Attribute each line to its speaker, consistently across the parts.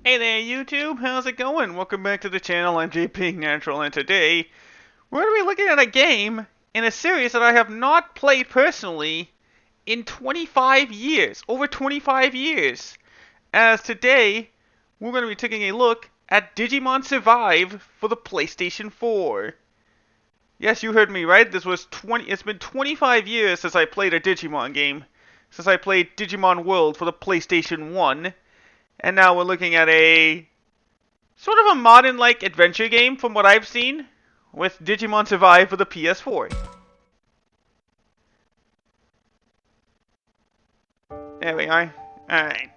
Speaker 1: Hey there YouTube, how's it going? Welcome back to the channel. I'm JP Natural, and today we're going to be looking at a game in a series that I have not played personally in 25 years. Over 25 years. As today, we're going to be taking a look at Digimon Survive for the PlayStation 4. Yes, you heard me right. It's been 25 years since I played a Digimon game. Since I played Digimon World for the PlayStation 1. And now we're looking at a sort of a modern-like adventure game from what I've seen with Digimon Survive for the PS4. There we are. Alright.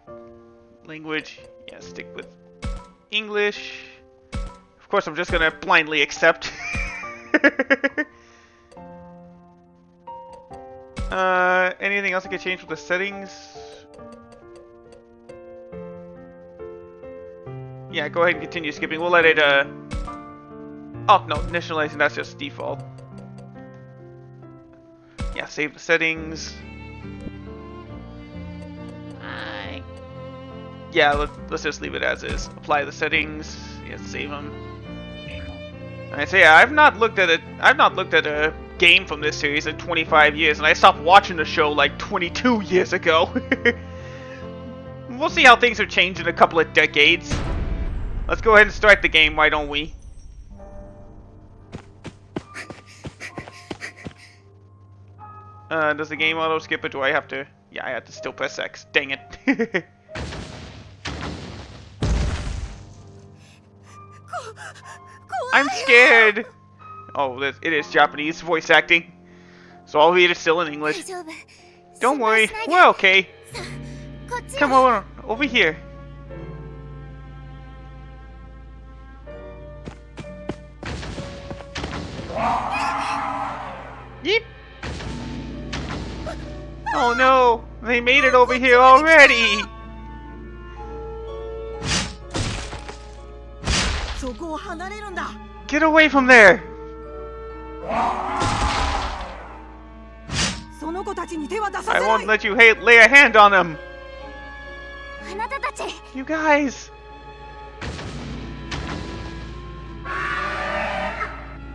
Speaker 1: Language. Yeah, stick with English. Of course, I'm just gonna blindly accept. Anything else I could change with the settings? Yeah, go ahead and continue skipping. We'll let it, Oh, no, initializing, that's just default. Yeah, save the settings. Yeah, let's just leave it as is. Apply the settings. Yeah, save them. Alright, so yeah, I've not looked at a game from this series in 25 years, and I stopped watching the show like 22 years ago. We'll see how things have changed in a couple of decades. Let's go ahead and start the game, why don't we? Does the game auto skip it? Do I have to? Yeah, I have to still press X. Dang it. I'm scared! Oh, it is Japanese voice acting. So I'll read it still in English. Don't worry, we're okay. Come on, over here. Yeep! Oh no! They made it over here already! Get away from there! I won't let you lay a hand on them! You guys!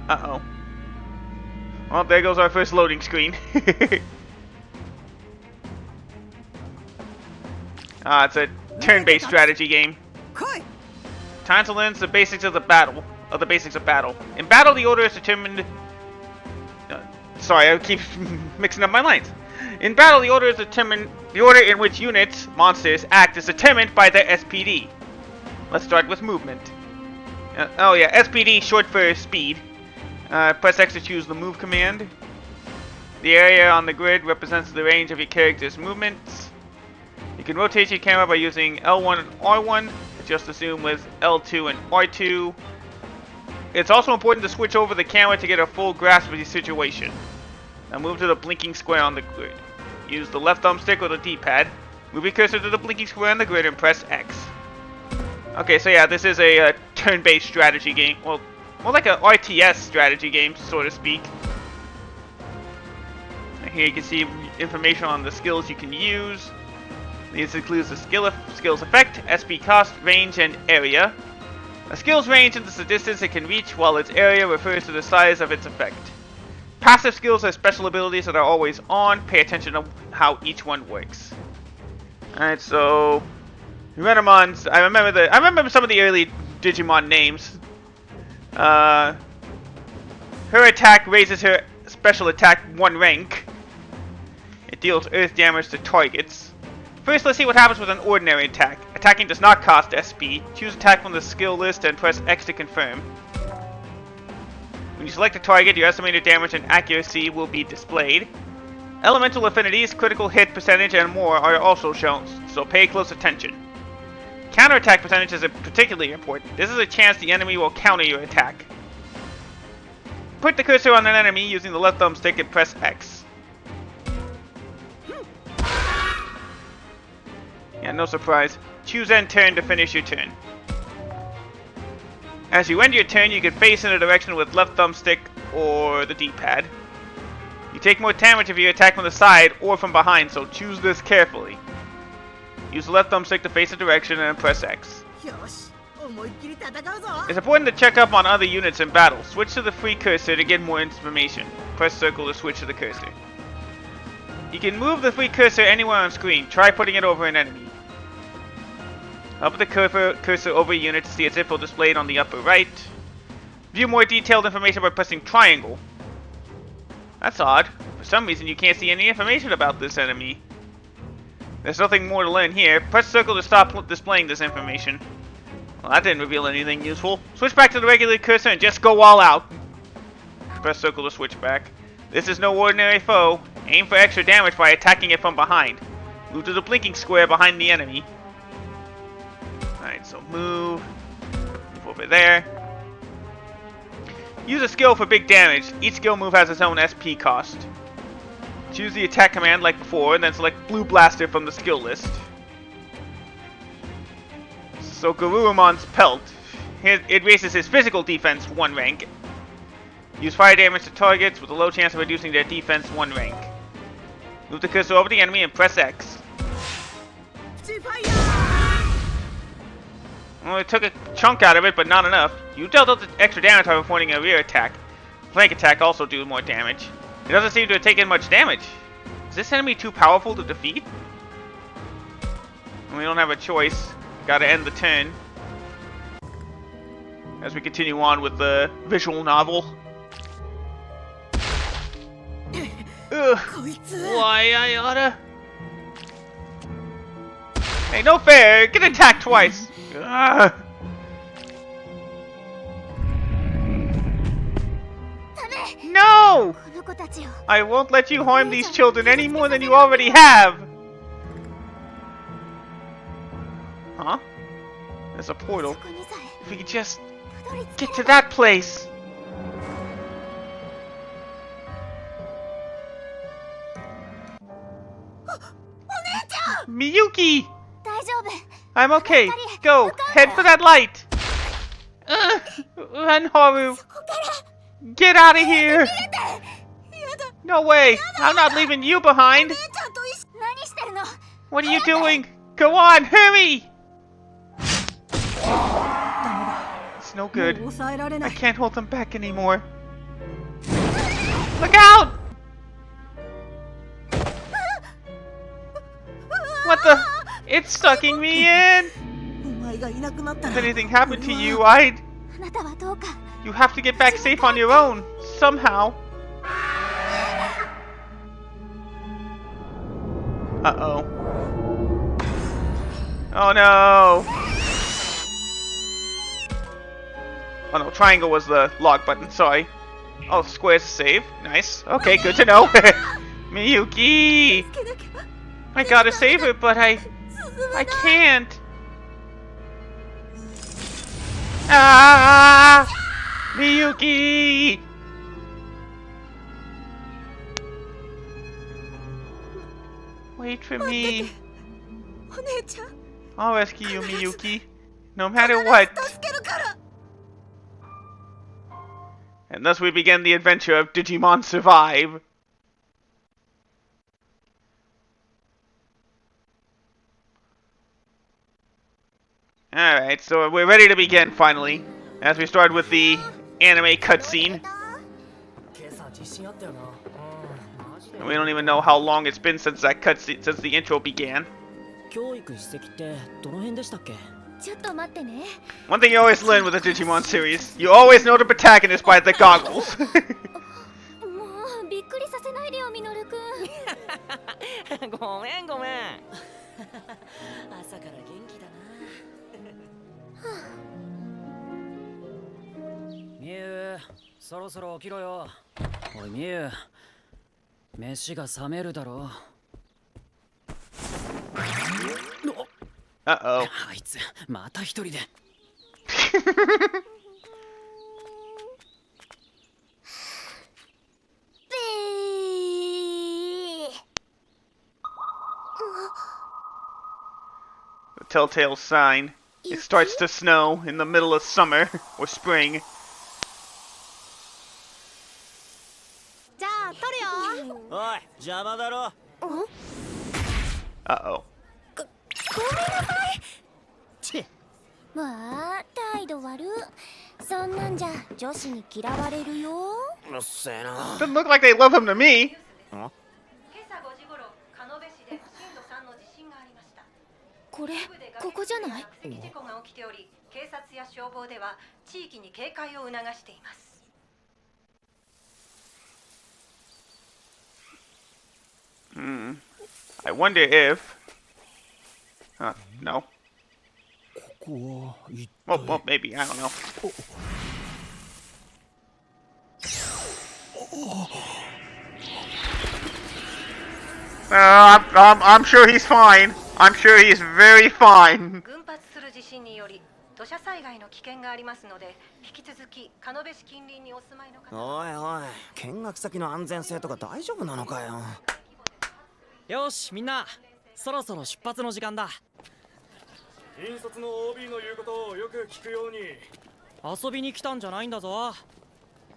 Speaker 1: Uh-oh. Well, there goes our first loading screen. It's a turn-based strategy game. Time to learn the basics of battle. In battle, the order is determined. Sorry, I keep mixing up my lines. In battle, the order is determined. The order in which units, monsters, act is determined by their SPD. Let's start with movement. Oh yeah, SPD, short for speed. Press X to choose the move command. The area on the grid represents the range of your character's movements. You can rotate your camera by using L1 and R1. Just assume with L2 and R2. It's also important to switch over the camera to get a full grasp of the situation. Now move to the blinking square on the grid. Use the left thumbstick or the D-pad. Move your cursor to the blinking square on the grid and press X. Okay, so yeah, this is a turn-based strategy game. Well, more like a RTS strategy game, so to speak. And here you can see information on the skills you can use. This includes the skills effect, SP cost, range, and area. A skill's range is the distance it can reach, while its area refers to the size of its effect. Passive skills are special abilities that are always on. Pay attention to how each one works. Alright, so Renamons, I remember some of the early Digimon names. Her attack raises her special attack 1 rank. It deals earth damage to targets. First, let's see what happens with an ordinary attack. Attacking does not cost SP. Choose attack from the skill list and press X to confirm. When you select a target, your estimated damage and accuracy will be displayed. Elemental affinities, critical hit percentage, and more are also shown, so pay close attention. Counterattack percentage is particularly important. This is a chance the enemy will counter your attack. Put the cursor on an enemy using the left thumbstick and press X. Yeah, no surprise. Choose end turn to finish your turn. As you end your turn, you can face in a direction with left thumbstick or the D-pad. You take more damage if you attack from the side or from behind, so choose this carefully. Use the left thumbstick to face a direction and press X. It's important to check up on other units in battle. Switch to the free cursor to get more information. Press circle to switch to the cursor. You can move the free cursor anywhere on screen. Try putting it over an enemy. Up the cursor over a unit to see its info displayed on the upper right. View more detailed information by pressing triangle. That's odd. For some reason you can't see any information about this enemy. There's nothing more to learn here. Press circle to stop displaying this information. Well, that didn't reveal anything useful. Switch back to the regular cursor and just go all out. Press circle to switch back. This is no ordinary foe. Aim for extra damage by attacking it from behind. Move to the blinking square behind the enemy. Alright, so move over there. Use a skill for big damage. Each skill move has its own SP cost. Choose the attack command like before, and then select Blue Blaster from the skill list. So Garurumon's Pelt. It raises his physical defense 1 rank. Use fire damage to targets with a low chance of reducing their defense 1 rank. Move the cursor over the enemy and press X. Well, it took a chunk out of it, but not enough. You dealt out the extra damage by performing a rear attack. Flank attack also do more damage. It doesn't seem to have taken much damage. Is this enemy too powerful to defeat? We don't have a choice. Gotta end the turn. As we continue on with the visual novel. Ugh. Why, I oughta... Hey, no fair! Get attacked twice! Ugh. No! I won't let you harm these children any more than you already have! Huh? There's a portal. If we could just get to that place! Miyuki! I'm okay. Go! Head for that light! Run, Haru! Get out of here! No way! I'm not leaving you behind! What are you doing? Go on, hurry! It's no good. I can't hold them back anymore. Look out! What the? It's sucking me in! If anything happened to you, I'd... You have to get back safe on your own, somehow. Uh-oh. Oh no! Oh no, triangle was the lock button, sorry. Oh, square's a save. Nice. Okay, good to know. Miyuki! I gotta save her, but I can't. Ah! Miyuki! Wait for me. I'll rescue you, Miyuki. No matter what. And thus we begin the adventure of Digimon Survive. Alright, so we're ready to begin, finally. As we start with the anime cutscene. And we don't even know how long it's been since that cutscene, since the intro began. One thing you always learn with the Digimon series, you always know the protagonist by the goggles. Uh-oh. The telltale sign. It starts to snow in the middle of summer or spring. Uh-oh.
Speaker 2: わあ、態度悪。そんなんじゃ女子に嫌われるよ。
Speaker 3: うっせえな。
Speaker 1: Doesn't look like they love him to me.
Speaker 2: これ、ここじゃない？
Speaker 4: 事故が起きており、警察や消防では地域に警戒を促しています。
Speaker 1: I wonder if. No.
Speaker 3: ここは一体。
Speaker 1: Well, maybe. I don't know. I'm sure he's fine. I'm sure he's very fine.
Speaker 4: 群発する地震により土砂災害の危険がありますので、引き続き鹿野部市近隣にお住まいの方。
Speaker 3: おいおい、見学先の安全性とか大丈夫なのかよ。
Speaker 5: よし、みんなそろそろ出発の時間だ。
Speaker 6: 引率の OB の言うことをよく聞くように。
Speaker 5: 遊びに来たんじゃないんだぞ。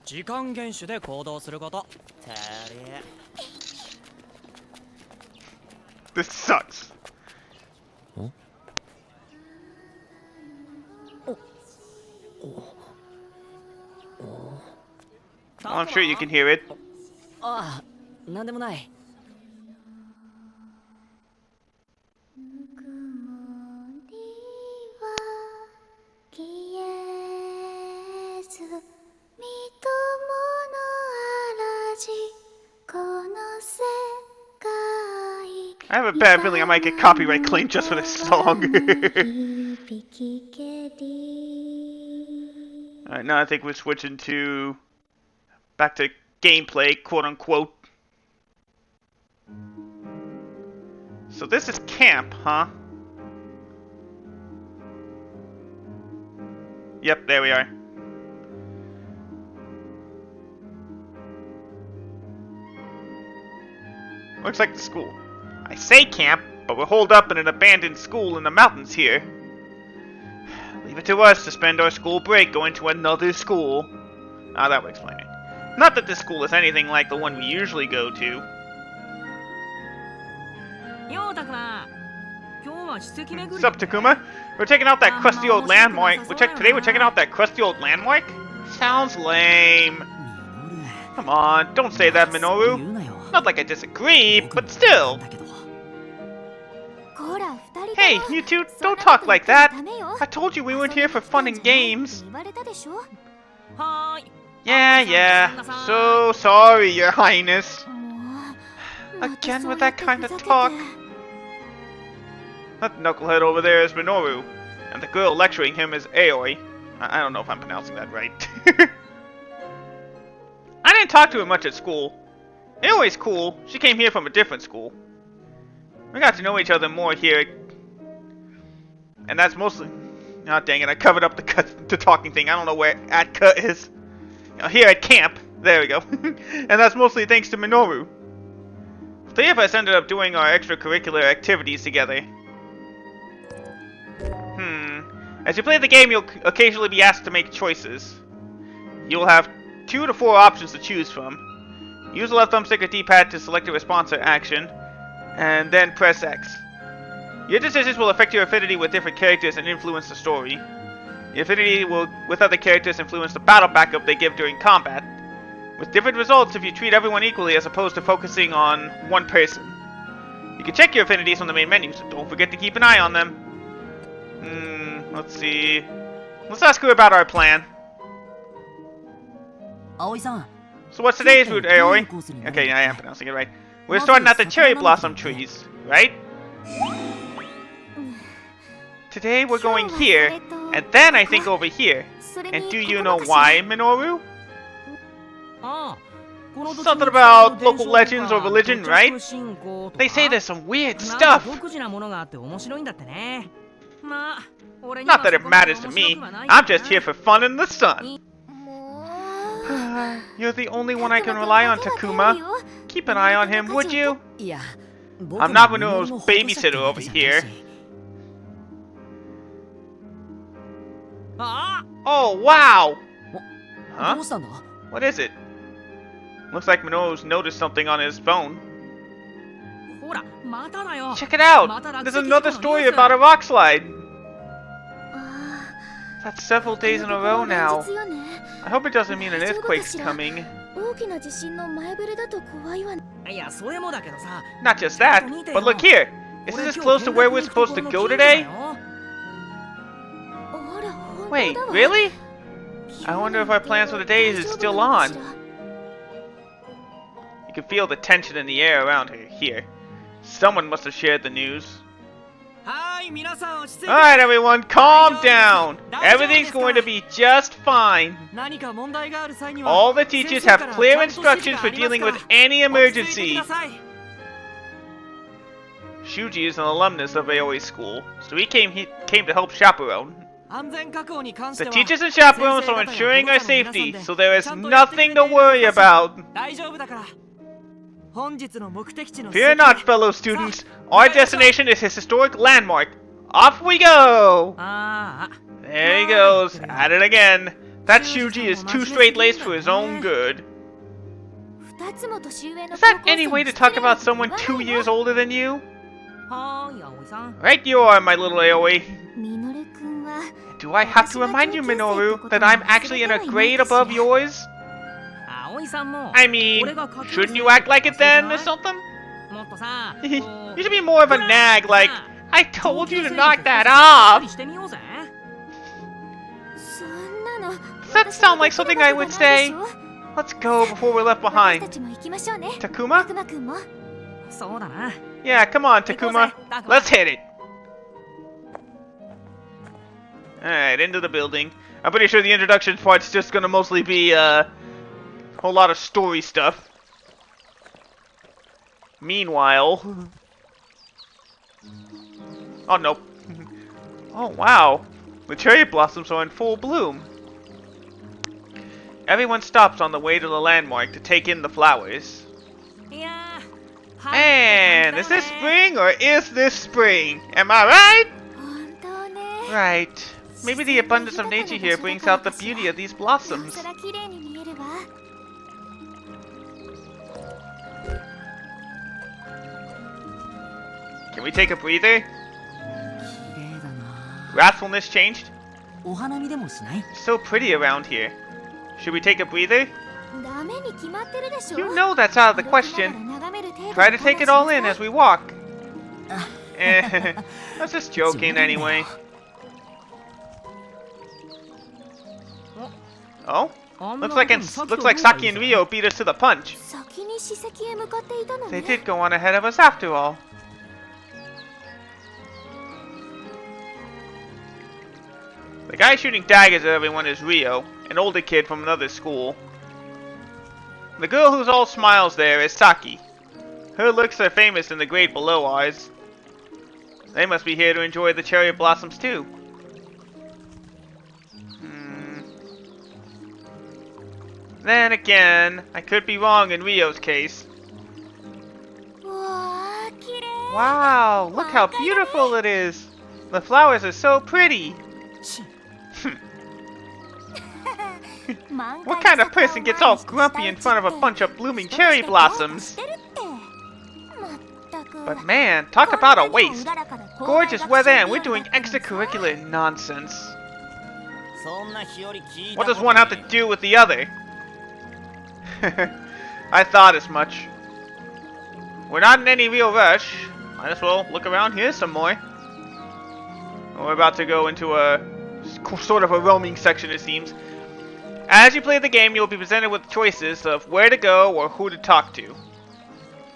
Speaker 5: 時間厳守で行動すること。てれ。
Speaker 1: This sucks. I'm sure you can hear it.
Speaker 5: ああ、なんでもない。
Speaker 1: I have a bad feeling I might get copyright claimed just for this song. Alright, now I think we're switching to back to gameplay, quote unquote. So this is camp, huh? Yep, there we are. Looks like the school. I say camp, but we're holed up in an abandoned school in the mountains here. Leave it to us to spend our school break going to another school. Ah, that would explain it. Not that this school is anything like the one we usually go to. What's up, Takuma? We're checking out that crusty old landmark. Today we're checking out that crusty old landmark? Sounds lame. Come on, don't say that, Minoru. Not like I disagree, but still. Hey, you two, don't talk like that. I told you we weren't here for fun and games. Yeah. So sorry, Your Highness. Again with that kind of talk. That knucklehead over there is Minoru, and the girl lecturing him is Aoi. I don't know if I'm pronouncing that right. I didn't talk to her much at school. Aoi's cool. She came here from a different school. We got to know each other more here. And that's mostly... Oh, dang it, I covered up the talking thing. I don't know where Atka is. Here at camp. There we go. And that's mostly thanks to Minoru. The three of us ended up doing our extracurricular activities together. As you play the game, you'll occasionally be asked to make choices. You'll have 2 to 4 options to choose from. Use the left thumbstick or D-pad to select a response or action, and then press X. Your decisions will affect your affinity with different characters and influence the story. The affinity with other characters influence the battle backup they give during combat, with different results if you treat everyone equally as opposed to focusing on one person. You can check your affinities on the main menu, so don't forget to keep an eye on them. Let's see. Let's ask her about our plan. So what's today's route, Aoi? Okay, I am pronouncing it right. We're starting at the cherry blossom trees, right? Today we're going here, and then I think over here. And do you know why, Minoru? Something about local legends or religion, right? They say there's some weird stuff. Not that it matters to me. I'm just here for fun in the sun. You're the only one I can rely on, Takuma. Keep an eye on him, would you? I'm not Minoru's babysitter over here. Oh, wow! Huh? What is it? Looks like Minoru's noticed something on his phone. Check it out! There's another story about a rock slide. That's several days in a row now.
Speaker 2: 現実よね。
Speaker 1: I hope it doesn't mean an
Speaker 2: 大丈夫か
Speaker 1: earthquake's
Speaker 2: しら。
Speaker 1: coming.
Speaker 2: 大きな地震の前触れだと怖いわね。
Speaker 5: いやそれもだけどさ
Speaker 1: Not just that, but look here. Isn't this close to where we're supposed to go today?
Speaker 2: あら、本当
Speaker 1: Wait,
Speaker 2: だわ。
Speaker 1: really?
Speaker 2: 急に
Speaker 1: I wonder if our plans for the day is
Speaker 2: 大丈夫
Speaker 1: still
Speaker 2: なのかし
Speaker 1: on.
Speaker 2: ら。
Speaker 1: You can feel the tension in the air around here. Someone must have shared the news.
Speaker 5: はーい皆さん落ち着いて
Speaker 1: Alright, everyone, calm down. Everything's going to be just fine.
Speaker 5: 何か問題がある際には
Speaker 1: All the teachers have clear instructions for dealing with any emergency. Shuji is an alumnus of Aoi School, so he came to help chaperone.
Speaker 5: 安全確保に関して
Speaker 1: The
Speaker 5: は
Speaker 1: teachers and chaperones are ensuring our safety, so there is nothing to worry about.
Speaker 5: 大丈夫だから本日の目的地の
Speaker 1: Fear not, fellow students. Our destination is his historic landmark. Off we go!
Speaker 5: ああ
Speaker 1: There he goes, at it again. That Shuji is too straight-laced for his own good.
Speaker 2: 二つも年上の
Speaker 1: Is that
Speaker 2: 高校生
Speaker 1: any way to
Speaker 2: に
Speaker 1: talk
Speaker 2: 失礼な
Speaker 1: about
Speaker 2: こと
Speaker 1: someone
Speaker 2: 言わ
Speaker 1: 2
Speaker 2: ない
Speaker 1: years
Speaker 2: わ。
Speaker 1: older than you?
Speaker 5: はーい葵さん
Speaker 1: Right you are, my little Aoi.
Speaker 2: ミノル君は
Speaker 1: Do I have to remind you, Minoru, that I'm actually in a grade above yours?
Speaker 5: 葵さんも
Speaker 1: I mean, shouldn't you act like it then, or something?
Speaker 5: もっとさ
Speaker 1: You
Speaker 5: こう
Speaker 1: should be more of a nag, like, I told you to knock that
Speaker 5: しっ
Speaker 1: off!
Speaker 5: かりしてみようぜ
Speaker 2: そんなの
Speaker 1: Does that sound like something I would say? Let's go before we're left
Speaker 2: 私た
Speaker 1: behind.
Speaker 2: ちも行きましょうね。
Speaker 1: Takuma?
Speaker 2: くまくんも。
Speaker 5: そうだな
Speaker 1: Yeah, come on, Takuma. Let's hit it. Alright, into the building. I'm pretty sure the introduction part's just gonna mostly be a whole lot of story stuff. Meanwhile... Oh, nope. Oh, wow. The cherry blossoms are in full bloom. Everyone stops on the way to the landmark to take in the flowers.
Speaker 5: いやー
Speaker 1: And is this spring or is this spring? Am I right?
Speaker 2: 本当ね。
Speaker 1: Right. Maybe the abundance of nature here brings out the beauty of these
Speaker 2: なお
Speaker 1: blossoms.
Speaker 2: さら綺麗に見えるわ。
Speaker 1: Can we take a breather?
Speaker 5: 綺麗だな
Speaker 1: Wrathfulness changed?
Speaker 5: お花見でもしない
Speaker 1: So pretty around here. Should we take a breather?
Speaker 2: ダメに決まってるでしょ。
Speaker 1: You know that's out of the
Speaker 2: 歩きながら
Speaker 1: question.
Speaker 2: 眺める程度
Speaker 1: Try to take it all in
Speaker 2: の
Speaker 1: as we walk. Eh, I was just joking anyway. Oh? Looks like Saki and Ryo beat us to the punch.
Speaker 2: 先に史跡へ向かっていたの
Speaker 1: They
Speaker 2: ね。
Speaker 1: did go on ahead of us after all. The guy shooting daggers at everyone is Ryo, an older kid from another school. The girl who's all smiles there is Saki. Her looks are famous in the grade below ours. They must be here to enjoy the cherry blossoms too. Then again, I could be wrong in Ryo's case.
Speaker 2: わあ、綺麗。
Speaker 1: Wow, look how beautiful it is. The flowers are so pretty. What kind of person gets all grumpy in front of a bunch of blooming cherry blossoms? But man, talk about a waste. Gorgeous weather and we're doing extracurricular nonsense.
Speaker 3: そんな日和聞いた
Speaker 1: What
Speaker 3: こ
Speaker 1: does
Speaker 3: と
Speaker 1: one
Speaker 3: な
Speaker 1: have
Speaker 3: い
Speaker 1: to do with the other? I thought as much. We're not in any real rush. Might as well look around here some more. We're about to go into a sort of a roaming section, it seems. As you play the game, you'll be presented with choices of where to go or who to talk to.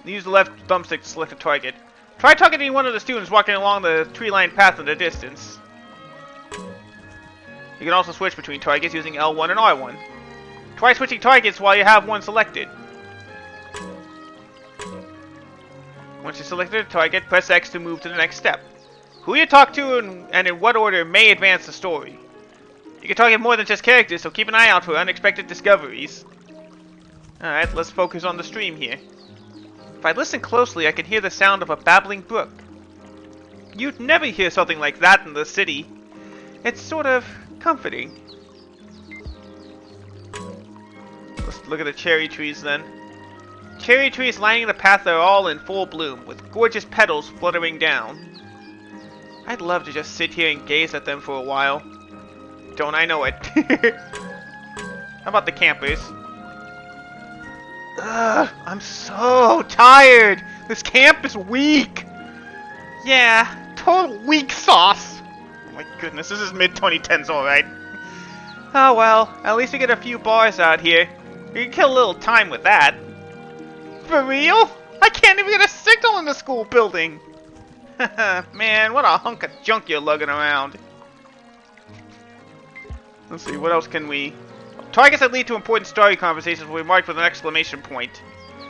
Speaker 1: Use the left thumbstick to select a target. Try targeting one of the students walking along the tree-lined path in the distance. You can also switch between targets using L1 and R1. Try switching targets while you have one selected. Once you selected a target, press X to move to the next step. Who you talk to and in what order may advance the story. You can target more than just characters, so keep an eye out for unexpected discoveries. Alright, let's focus on the stream here. If I listen closely, I can hear the sound of a babbling brook. You'd never hear something like that in the city. It's sort of comforting. Let's look at the cherry trees then. Cherry trees lining the path are all in full bloom, with gorgeous petals fluttering down. I'd love to just sit here and gaze at them for a while. Don't I know it? How about the campers? Ugh, I'm so tired. This camp is weak. Yeah, total weak sauce. Oh my goodness, this is mid-2010s, alright. Oh well, at least we get a few bars out here. We can kill a little time with that. For real? I can't even get a signal in the school building. Man, what a hunk of junk you're lugging around. Let's see, what else can we... Targets that lead to important story conversations will be marked with an exclamation point.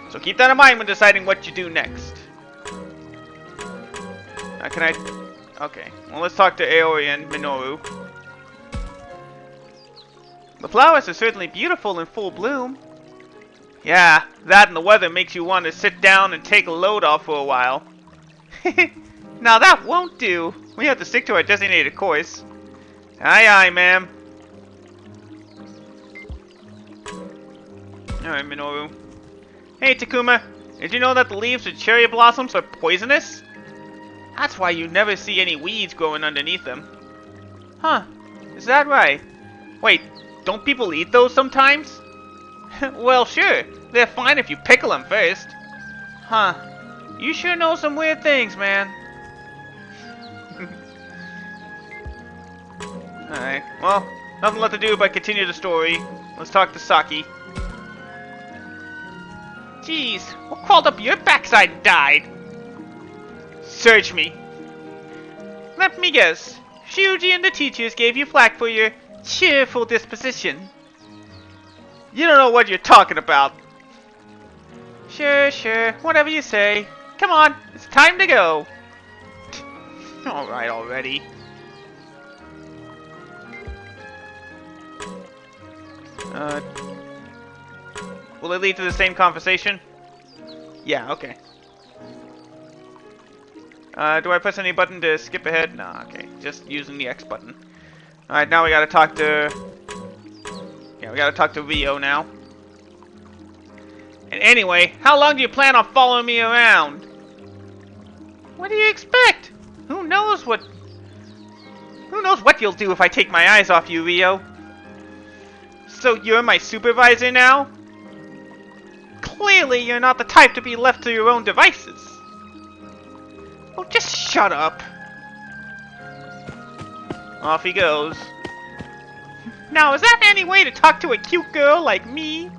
Speaker 1: So keep that in mind when deciding what you do next. Can I... Okay, well let's talk to Aoi and Minoru. The flowers are certainly beautiful in full bloom. Yeah, that and the weather makes you want to sit down and take a load off for a while. Now that won't do. We have to stick to our designated course. Aye aye, ma'am. Alright, Minoru. Hey, Takuma. Did you know that the leaves of cherry blossoms are poisonous? That's why you never see any weeds growing underneath them. Huh. Is that right? Wait, don't people eat those sometimes? Well, sure. They're fine if you pickle them first. Huh. You sure know some weird things, man. Alright, well, nothing left to do but continue the story. Let's talk to Saki. Jeez, what crawled up your backside and died? Search me. Let me guess. Shuji and the teachers gave you flack for your cheerful disposition. You don't know what you're talking about. Sure, whatever you say. Come on, it's time to go. Alright already. Will it lead to the same conversation? Yeah, okay. Do I press any button to skip ahead? No, okay. Just using the X button. Alright, now we gotta talk to... Yeah, we gotta talk to Rio now. And anyway, how long do you plan on following me around? What do you expect? Who knows what you'll do if I take my eyes off you, Rio? So you're my supervisor now? Clearly you're not the type to be left to your own devices. Oh, just shut up. Off he goes. Now, is that any way to talk to a cute girl like me?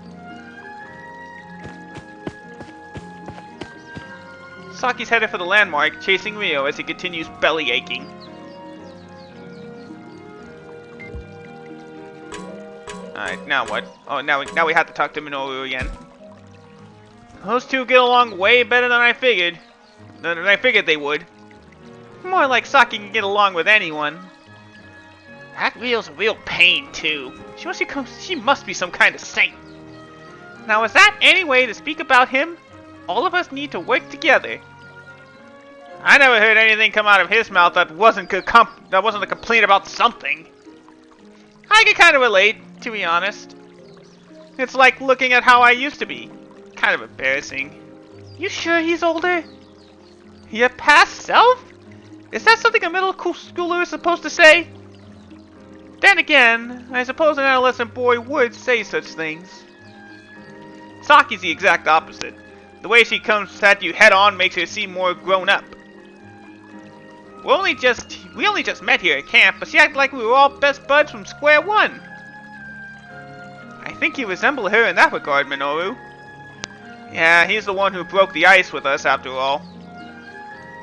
Speaker 1: Saki's headed for the landmark, chasing Rio as he continues belly aching. Alright, now what? Oh, now we have to talk to Minoru again. Those two get along way better than I figured. Than I figured they would. More like Saki can get along with anyone. That Rio's a real pain, too. She must be some kind of saint. Now, is that any way to speak about him? All of us need to work together. I never heard anything come out of his mouth that wasn't a complaint about something. I can kind of relate, to be honest. It's like looking at how I used to be. Kind of embarrassing. You sure he's older? Your past self? Is that something a middle schooler is supposed to say? Then again, I suppose an adolescent boy would say such things. Saki's the exact opposite. The way she comes at you head on makes her seem more grown up. We only just met here at camp, but she acted like we were all best buds from square one. I think you resemble her in that regard, Minoru. Yeah, he's the one who broke the ice with us, after all.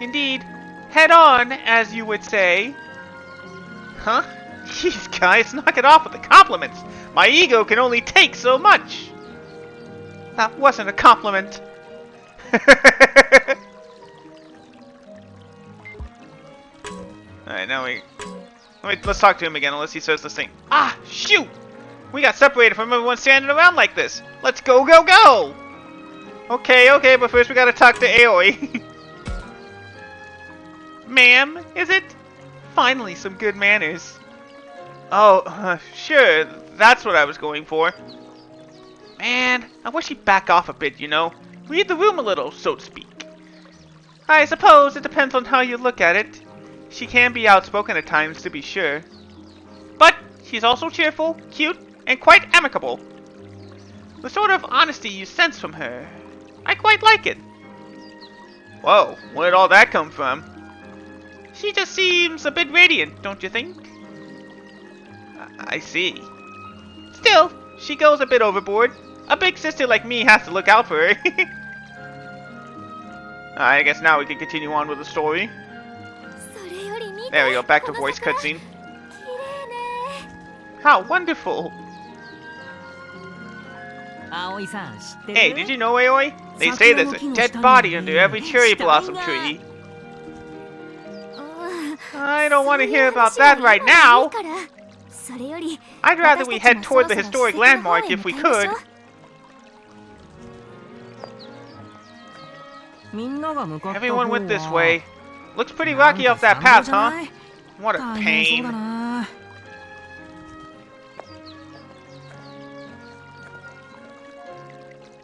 Speaker 1: Indeed. Head on, as you would say. Huh? Jeez, guys, knock it off with the compliments. My ego can only take so much. That wasn't a compliment. Alright, now let's talk to him again, unless he says this thing. Ah, shoot! We got separated from everyone standing around like this. Let's go, go, go! Okay, but first we gotta talk to Aoi. Ma'am, is it? Finally, some good manners. Oh, sure, that's what I was going for. Man, I wish he'd back off a bit, you know. Read the room a little, so to speak. I suppose it depends on how you look at it. She can be outspoken at times, to be sure. But she's also cheerful, cute, and quite amicable. The sort of honesty you sense from her. I quite like it. Whoa, where did all that come from? She just seems a bit radiant, don't you think? I see. Still, she goes a bit overboard. A big sister like me has to look out for her. I guess now we can continue on with the story. There we go, back to voice cutscene. How wonderful! Hey, did you know, Aoi? They say there's a dead body under every cherry blossom tree. I don't want to hear about that right now. I'd rather we head toward the historic landmark if we could. Everyone went this way. Looks pretty rocky off that path, huh? What a pain.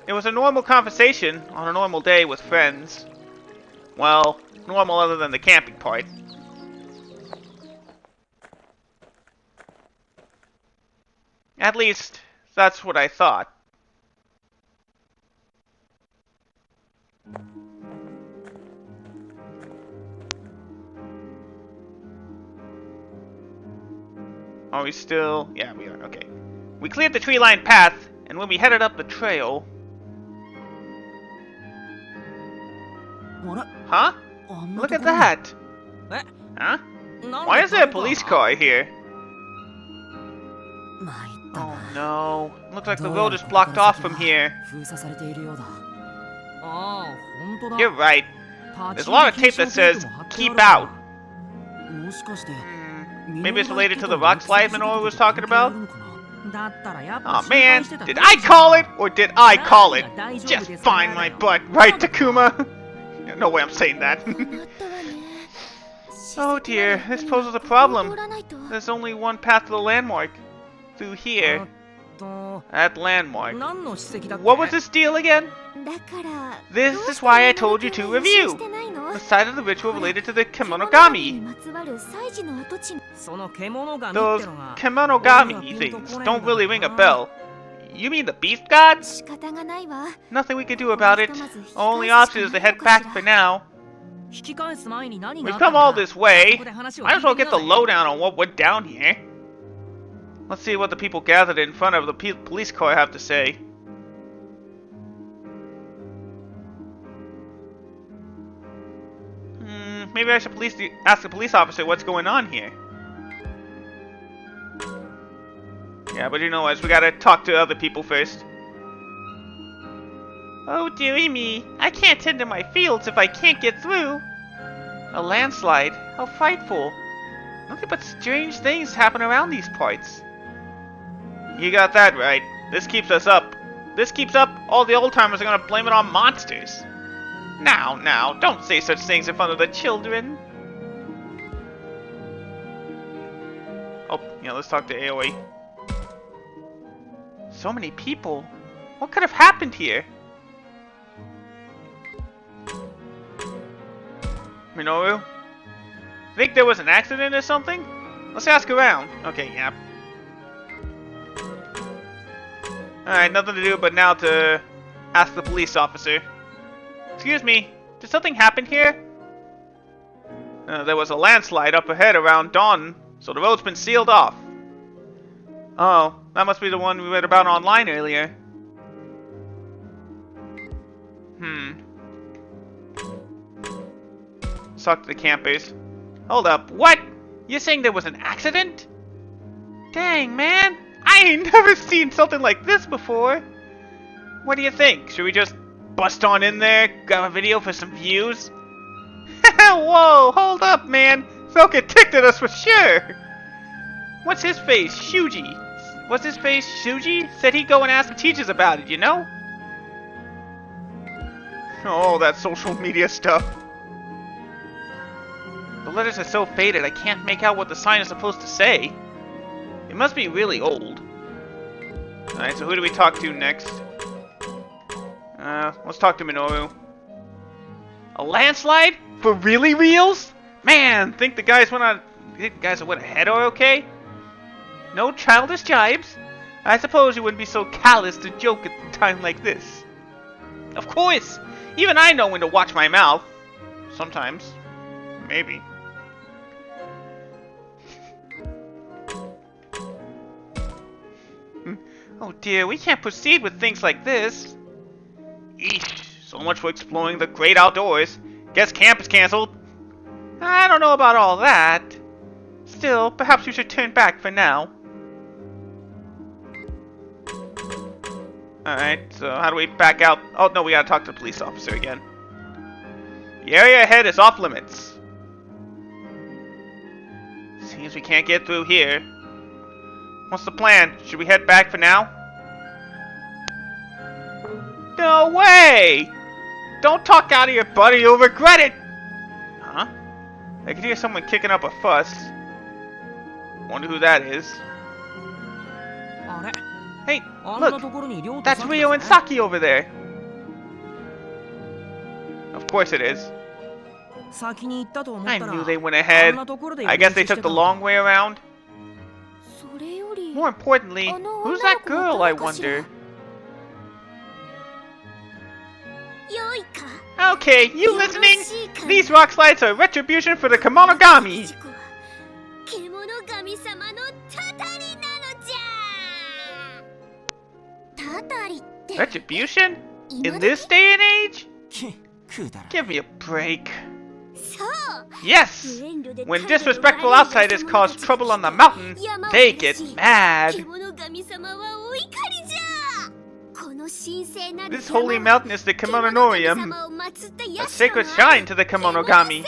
Speaker 1: It was a normal conversation on a normal day with friends. Well, normal other than the camping part. At least, that's what I thought. Are we still? Yeah, we are. Okay. We cleared the tree-lined path, and when we headed up the trail... Huh? Look at that! Huh? Why is there a police car here? Oh no. Looks like the road is blocked off from here. You're right. There's a lot of tape that says, keep out. Maybe it's related to the rock slide Minoru was talking about? Oh man, did I call it, or did I call it? Just find my butt, right, Takuma? No way I'm saying that. Oh dear, this poses a problem. There's only one path to the landmark. Through here. At landmark. What was this deal again? This is why I told you to review. The site of the ritual related to the Kemonogami. Those Kemonogami things don't really ring a bell. You mean the beast gods? Nothing we can do about it. Our only option is to head back for now. We've come all this way. Might as well get the lowdown on what went down here. Let's see what the people gathered in front of the police car have to say. Maybe I should ask the police officer what's going on here. Yeah, but you know what? We gotta talk to other people first. Oh dearie me, I can't tend to my fields if I can't get through. A landslide? How frightful. Nothing but strange things happen around these parts. You got that right. This keeps us up. This keeps up, all the old-timers are gonna blame it on monsters. Now, don't say such things in front of the children. Oh, yeah, let's talk to Aoi. So many people. What could have happened here? Minoru? Think there was an accident or something? Let's ask around. Okay, yeah. Alright, nothing to do but now to ask the police officer. Excuse me, did something happen here? There was a landslide up ahead around dawn, so the road's been sealed off. Oh, that must be the one we read about online earlier. Let's talk to the campers. Hold up, what? You're saying there was an accident? Dang, man. I ain't never seen something like this before. What do you think? Should we just bust on in there, grab a video for some views? Whoa, hold up, man. They'll get ticked at us for sure. What's his face? Shuji. What's his face? Shuji? Said he'd go and ask the teachers about it, you know? Oh, that social media stuff. The letters are so faded, I can't make out what the sign is supposed to say. It must be really old. Alright, so who do we talk to next? Let's talk to Minoru. A landslide? For really reals? Man, think the guys that went ahead are okay? No childish jibes? I suppose you wouldn't be so callous to joke at a time like this. Of course! Even I know when to watch my mouth. Sometimes. Maybe. Oh dear, we can't proceed with things like this. Eesh, so much for exploring the great outdoors. Guess camp is cancelled. I don't know about all that. Still, perhaps we should turn back for now. Alright, so how do we back out? Oh no, we gotta talk to the police officer again. The area ahead is off limits. Seems we can't get through here. What's the plan? Should we head back for now? No way! Don't talk out of your butt or you'll regret it! Huh? I can hear someone kicking up a fuss. Wonder who that is. Hey, look! That's Ryo and Saki over there! Of course it is. I knew they went ahead. I guess they took the long way around. More importantly, who's that girl, I wonder? Okay, you listening? These rock slides are retribution for the Kemonogami! Retribution? In this day and age? Give me a break. Yes! When disrespectful outsiders cause trouble on the mountain, they get mad. This holy mountain is the Kemononorium, a sacred shrine to the Kemonogami.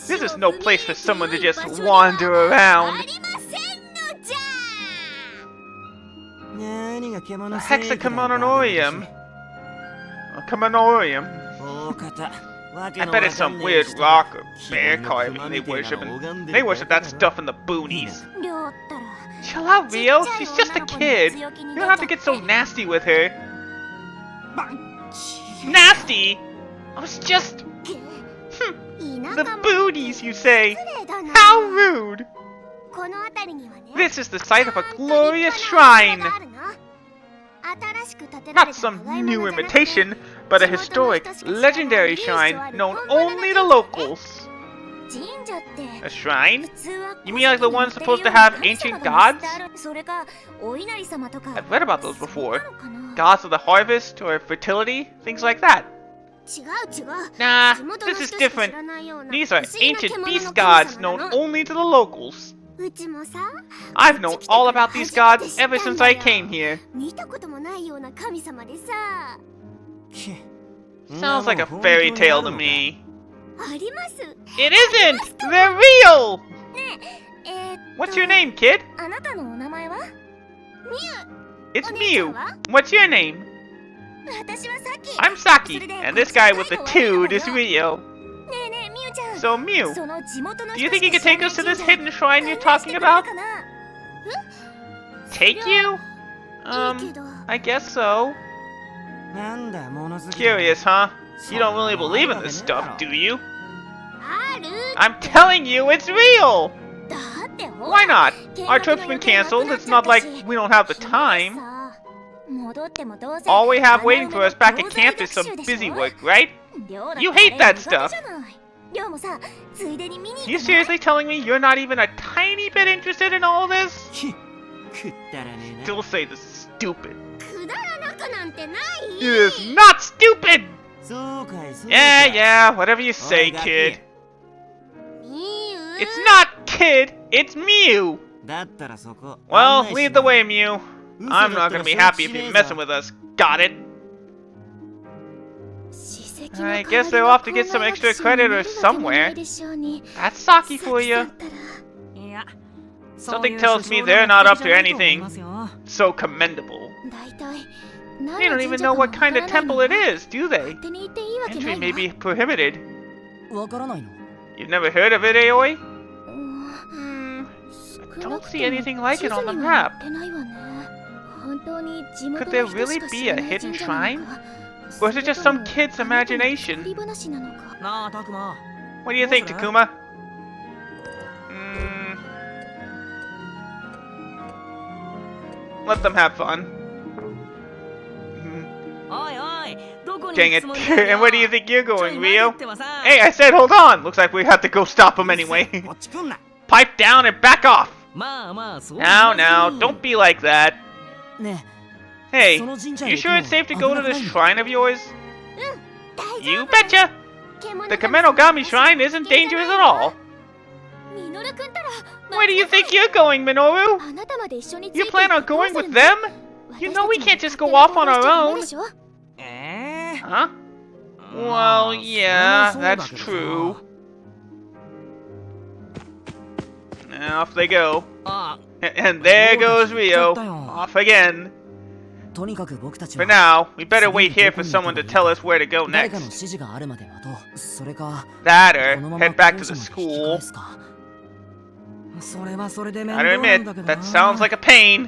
Speaker 1: This is no place for someone to just wander around. The Hexakemononorium? Kemonorium? I bet it's some weird rock or bear carving they worship, and they worship that stuff in the boonies. Chill out, Ryo. She's just a kid. You don't have to get so nasty with her. Nasty? I was just... the booties, you say? How rude! This is the site of a glorious shrine. Not some new imitation, but a historic, legendary shrine known only to locals. A shrine? You mean like the ones supposed to have ancient gods? I've read about those before. Gods of the harvest or fertility, things like that. Nah, this is different. These are ancient beast gods known only to the locals. I've known all about these gods ever since I came here. Sounds like a fairy tale to me. It isn't! They're real! What's your name, kid? It's Mew. What's your name? I'm Saki, and this guy with the toad is Ryo. So, Mew, do you think you could take us to this hidden shrine you're talking about? Take you? I guess so. Curious, huh? You don't really believe in this stuff, do you? I'm telling you, it's real! Why not? Our trip's been cancelled, it's not like we don't have the time. All we have waiting for us back at camp is some busy work, right? You hate that stuff! You seriously telling me you're not even a tiny bit interested in all this? Still say this is stupid. It is not stupid! Yeah, whatever you say, kid. It's not kid, it's Mew! Well, lead the way, Mew. I'm not gonna be happy if you're messing with us, got it? I guess they're off to get some extra credit or somewhere. That's Saki for you. Something tells me they're not up to anything so commendable. They don't even know what kind of temple it is, do they? Entry may be prohibited. You've never heard of it, Aoi? I don't see anything like it on the map. Could there really be a hidden shrine? Or is it just some kid's imagination? What do you think, Takuma? Let them have fun.
Speaker 5: おいおい、どこに
Speaker 1: Dang
Speaker 5: 行
Speaker 1: it.
Speaker 5: くつもりなんだよ
Speaker 1: And where do you think you're
Speaker 5: ちょ
Speaker 1: going,
Speaker 5: い
Speaker 1: Rio?
Speaker 5: 待てってばさ
Speaker 1: Hey, I said hold on. Looks like we have to go stop him anyway.
Speaker 3: こっち来んな
Speaker 1: Pipe down and back off.
Speaker 5: まあまあそう
Speaker 1: Now, now, don't be like that.
Speaker 3: ね
Speaker 1: Hey,
Speaker 3: その神社へ
Speaker 1: you
Speaker 3: 行く
Speaker 1: sure
Speaker 3: の
Speaker 1: it's safe to go to
Speaker 3: 危な
Speaker 1: this
Speaker 3: くない
Speaker 1: shrine of yours?
Speaker 2: 大丈
Speaker 1: You
Speaker 2: 夫
Speaker 1: betcha. The Kemenogami shrine isn't dangerous at all.
Speaker 2: ミノルくんたら
Speaker 1: Where do you think you're going, Minoru?
Speaker 2: あなたまで一緒につい
Speaker 1: You
Speaker 2: て
Speaker 1: plan
Speaker 2: 行
Speaker 1: on
Speaker 2: ってどう
Speaker 1: going
Speaker 2: する
Speaker 1: with
Speaker 2: の
Speaker 1: them? You know we can't just go off on our own.
Speaker 2: 私たちも
Speaker 5: え
Speaker 1: Huh?
Speaker 5: え
Speaker 1: Well, yeah,
Speaker 3: それも
Speaker 1: that's
Speaker 3: そうだけどさ
Speaker 1: true. And off they go.
Speaker 5: あ
Speaker 1: And there goes Rio.
Speaker 5: そうだよ。
Speaker 1: Off again.
Speaker 3: とにかく僕たち
Speaker 1: For
Speaker 3: は
Speaker 1: now, we better wait here for someone to tell us where to go
Speaker 3: 誰かの
Speaker 1: next.
Speaker 3: 指示があるまで待とうそれか
Speaker 1: That
Speaker 3: こ
Speaker 1: or
Speaker 3: のまま
Speaker 1: head back to
Speaker 3: 校
Speaker 1: the
Speaker 3: 舎まで引き
Speaker 1: school.
Speaker 3: 返すか
Speaker 5: それはそれで面
Speaker 1: I
Speaker 5: 倒なん
Speaker 1: admit,
Speaker 5: だけどな
Speaker 1: that sounds like a pain.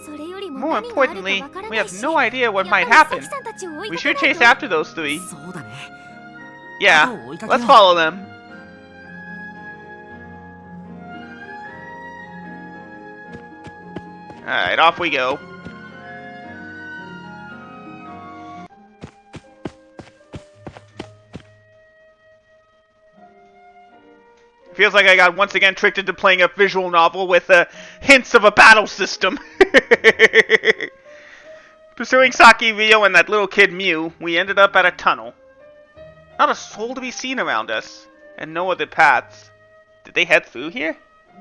Speaker 2: それよりも
Speaker 1: More
Speaker 2: 何があるか
Speaker 1: importantly,
Speaker 2: わから
Speaker 1: we
Speaker 2: ない
Speaker 1: have
Speaker 2: し
Speaker 1: no idea what
Speaker 2: やっ
Speaker 1: might
Speaker 2: ぱり
Speaker 1: happen.
Speaker 2: サキさんたちを追い
Speaker 1: We
Speaker 2: かけ
Speaker 1: should
Speaker 2: ない
Speaker 1: chase
Speaker 2: と
Speaker 1: after those three.
Speaker 3: そうだね
Speaker 1: Yeah,
Speaker 3: 後を追いかけよう
Speaker 1: let's follow them. Alright, off we go. Feels like I got once again tricked into playing a visual novel with hints of a battle system. Pursuing Saki, Rio, and that little kid Mew, we ended up at a tunnel. Not a soul to be seen around us, and no other paths. Did they head through here?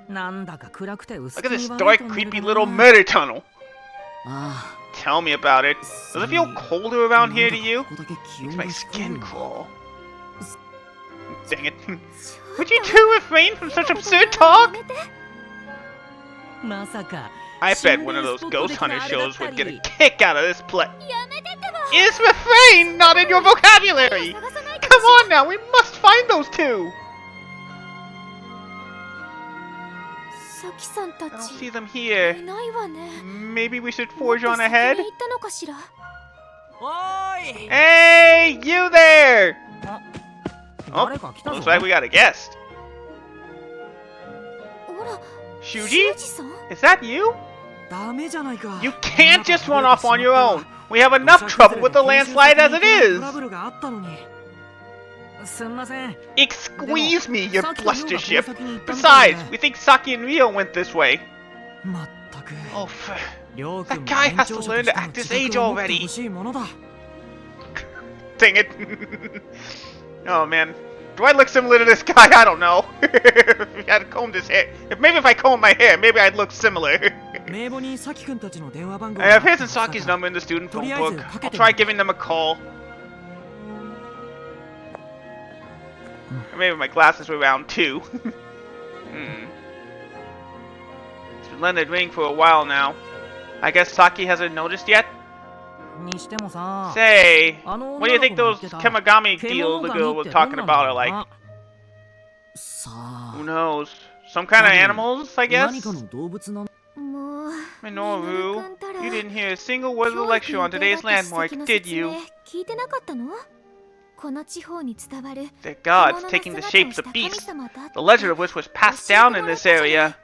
Speaker 5: なんだか暗くて薄
Speaker 1: Look at
Speaker 5: 気
Speaker 1: this
Speaker 5: 味悪い
Speaker 1: dark,
Speaker 5: トンネル
Speaker 1: creepy
Speaker 5: だ
Speaker 1: little
Speaker 5: な
Speaker 1: murder tunnel.
Speaker 3: あ
Speaker 1: Tell me about it. Does it feel colder
Speaker 3: あ
Speaker 1: around here to you?
Speaker 3: ここだけ気
Speaker 1: Makes
Speaker 3: 温
Speaker 1: my
Speaker 3: が低い
Speaker 1: skin
Speaker 3: な
Speaker 1: crawl. Dang it. Would you two refrain from such absurd talk?
Speaker 5: まさか
Speaker 1: I bet one of those ghost hunter shows would get a kick out of this play.
Speaker 2: やめてってば
Speaker 1: Is refrain not in your vocabulary?
Speaker 2: 探さないと
Speaker 1: Come on now, we must find those two.
Speaker 2: サキさんた
Speaker 1: I don't
Speaker 2: ち
Speaker 1: see
Speaker 2: い
Speaker 1: them here.
Speaker 2: ないわね
Speaker 1: Maybe we should forge
Speaker 2: も
Speaker 1: on
Speaker 2: っと先
Speaker 1: ahead.
Speaker 2: に行ったのかしら
Speaker 5: おーい
Speaker 1: Hey, you there!
Speaker 5: あ
Speaker 1: Oh,
Speaker 5: 誰か来たぞ
Speaker 1: looks like we got a guest.
Speaker 2: ほら
Speaker 1: Shuji?
Speaker 2: さん
Speaker 1: Is that you?
Speaker 5: ダメじゃないか
Speaker 1: You can't just run off on your own. We have enough trouble with the landslide as it is.
Speaker 5: トラブルがあったのにすんません
Speaker 1: Excuse me, you
Speaker 5: さっきの
Speaker 1: bluster
Speaker 5: よう
Speaker 1: ship.
Speaker 5: なこの先に行ったみたい
Speaker 1: Besides,
Speaker 5: で
Speaker 1: we think Saki and Rio went this way.
Speaker 5: まったく
Speaker 1: Oh,
Speaker 5: りょう
Speaker 1: that
Speaker 5: くんも
Speaker 1: guy
Speaker 5: 年
Speaker 1: has
Speaker 5: 長
Speaker 1: to
Speaker 5: 者
Speaker 1: learn
Speaker 5: と
Speaker 1: to
Speaker 5: して
Speaker 1: act
Speaker 5: の
Speaker 1: his
Speaker 5: 自
Speaker 1: age
Speaker 5: 覚を持って
Speaker 1: already.
Speaker 5: ほしいものだ
Speaker 1: Dang it. Oh, man. Do I look similar to this guy? I don't know. If I had combed his hair. Maybe if I combed my hair, maybe I'd look similar.
Speaker 5: 名簿にサキくんたちの電話番号
Speaker 1: I have his and Saki's number in the student phone book. I'll try giving them a call. Or maybe my glasses were round too. It's been letting it ring for a while now. I guess Saki hasn't noticed yet?
Speaker 5: にしてもさ
Speaker 1: Say,
Speaker 5: あの
Speaker 1: what do you
Speaker 5: 女
Speaker 1: think
Speaker 5: の子が
Speaker 1: those
Speaker 5: 言ってた
Speaker 1: Kemagami
Speaker 5: 獣
Speaker 1: deal the
Speaker 5: 神
Speaker 1: girl
Speaker 5: って
Speaker 1: was
Speaker 5: どん
Speaker 1: talking
Speaker 5: なん
Speaker 1: about
Speaker 5: だ
Speaker 1: are
Speaker 5: ろう
Speaker 1: like?
Speaker 5: な
Speaker 3: さ
Speaker 1: Who
Speaker 3: あ
Speaker 1: knows? Some kind of animals, I
Speaker 3: 何
Speaker 1: guess?
Speaker 3: かの動物な
Speaker 2: もう
Speaker 1: Minoru, you didn't hear a single word of the lecture on today's landmark, did you?
Speaker 2: 聞いてなかったのこの地方に伝わる
Speaker 1: They're gods taking the shapes of beasts, the legend of which was passed down in this area.